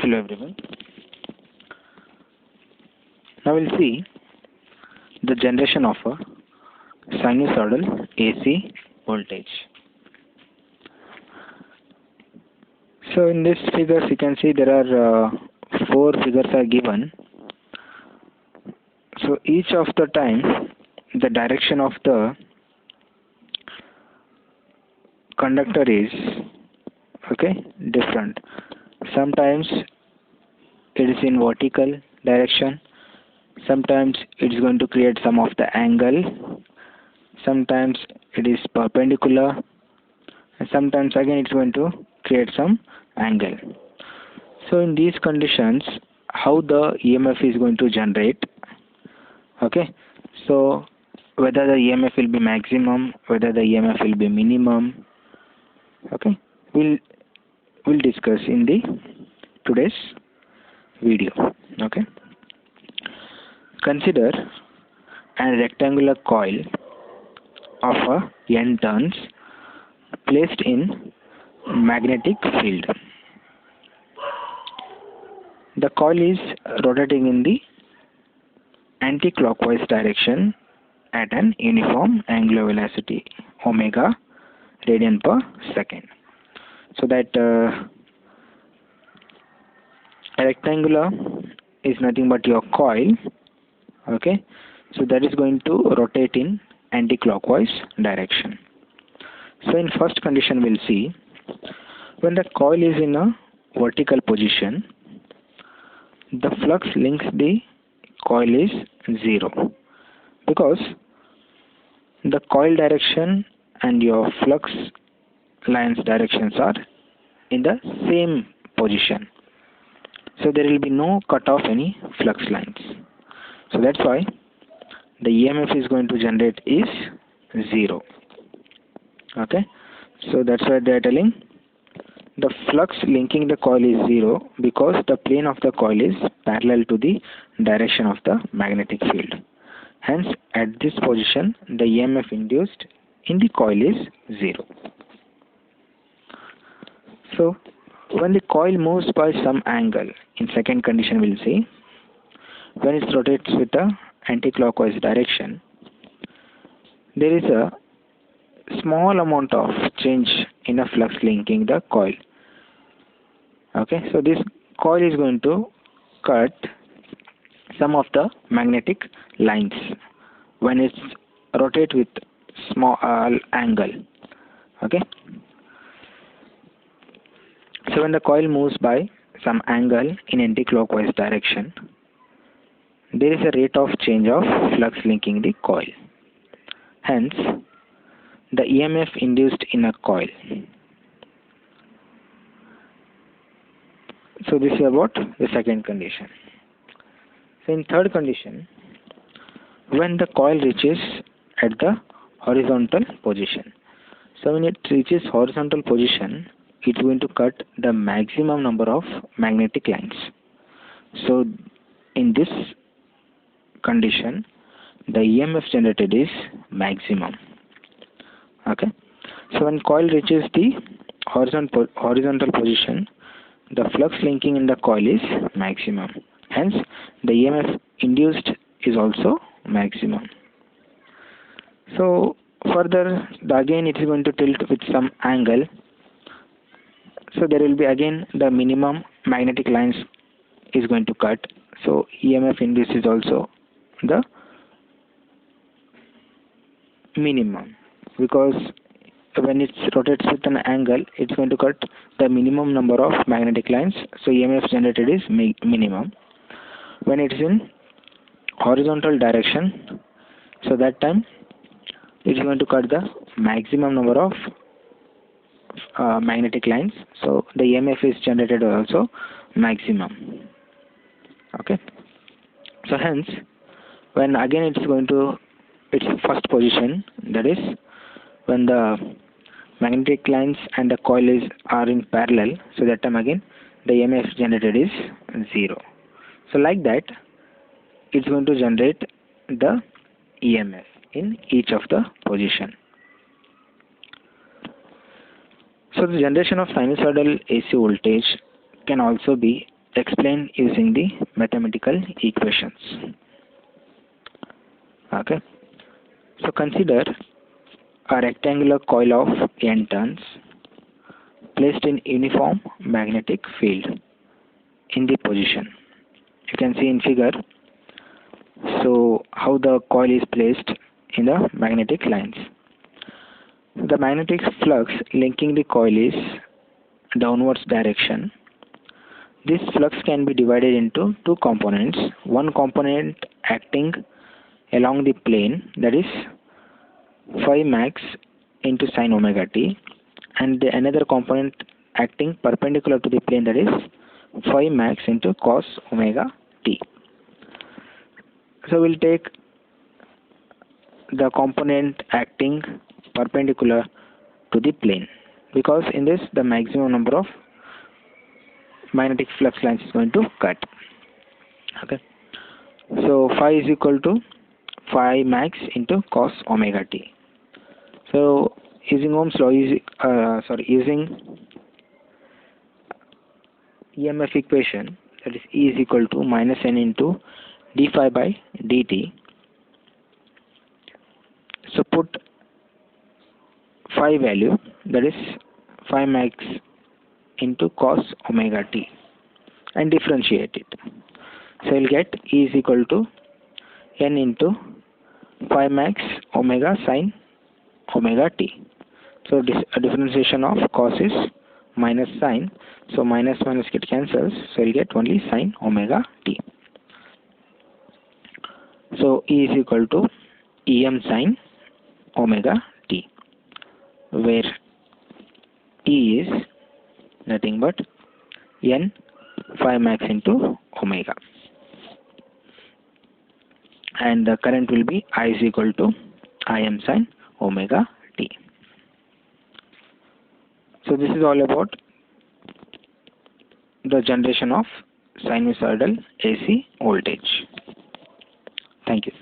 Hello everyone. Now we'll see the generation of a sinusoidal AC voltage. So in this figures you can see there are four figures are given. So each of the time the direction of the conductor is different. Sometimes it is in vertical direction, sometimes it is going to create some of the angle, sometimes it is perpendicular, and sometimes again it's going to create some angle. So in these conditions, how the EMF is going to generate? So whether the EMF will be maximum, whether the EMF will be minimum, we'll discuss in the today's video. Consider a rectangular coil of N turns placed in magnetic field. The coil is rotating in the anti-clockwise direction at an uniform angular velocity omega radian per second. So that a rectangular is nothing but your coil. So that is going to rotate in anti-clockwise direction. So in first condition we'll see when the coil is in a vertical position, the flux links the coil is 0 because the coil direction and your flux lines directions are in the same position. So there will be no cut off any flux lines. So that's why the EMF is going to generate is 0. So that's why they are telling the flux linking the coil is 0 because the plane of the coil is parallel to the direction of the magnetic field. Hence at this position the EMF induced in the coil is 0. So when the coil moves by some angle, in second condition we'll see when it rotates with a anti-clockwise direction, there is a small amount of change in a flux linking the coil. So this coil is going to cut some of the magnetic lines when it's rotate with small angle. So when the coil moves by some angle in anti-clockwise direction, there is a rate of change of flux linking the coil. Hence, the EMF induced in a coil. So this is about the second condition. So in third condition, when the coil reaches at the horizontal position. So when it reaches horizontal position, it's going to cut the maximum number of magnetic lines. So in this condition, the EMF generated is maximum. So when coil reaches the horizontal position, the flux linking in the coil is maximum. Hence the EMF induced is also maximum. So further again it is going to tilt with some angle. So there will be again the minimum magnetic lines is going to cut. So EMF induced is also the minimum because when it rotates with an angle, it's going to cut the minimum number of magnetic lines. So EMF generated is minimum. When it is in horizontal direction, so that time it's going to cut the maximum number of magnetic lines. So the EMF is generated also maximum. So hence, when again it's going to its first position, that is when the magnetic lines and the coil are in parallel, so that time again the EMF generated is 0. So like that, it's going to generate the EMF in each of the position. So the generation of sinusoidal AC voltage can also be explain using the mathematical equations. Okay, so consider a rectangular coil of n turns placed in uniform magnetic field in the position. You can see in figure so how the coil is placed in the magnetic lines. The magnetic flux linking the coil is downwards direction. This flux can be divided into two components. One component acting along the plane, that is phi max into sine omega t, and another component acting perpendicular to the plane, that is phi max into cos omega t. So we'll take the component acting perpendicular to the plane, because in this the maximum number of magnetic flux lines is going to cut. Okay, so phi is equal to phi max into cos omega t. So using Ohm's law, using EMF equation, that is E is equal to minus n into d phi by dt. So put phi value, that is phi max into cos omega t, and differentiate it. So you'll get E is equal to n into phi max omega sine omega t. So a differentiation of cos is minus sine, so minus minus get cancels, so you'll get only sine omega t. So E is equal to Em sine omega t, where E is nothing but n phi max into omega, and the current will be I is equal to Im sine omega t. So this is all about the generation of sinusoidal AC voltage. Thank you.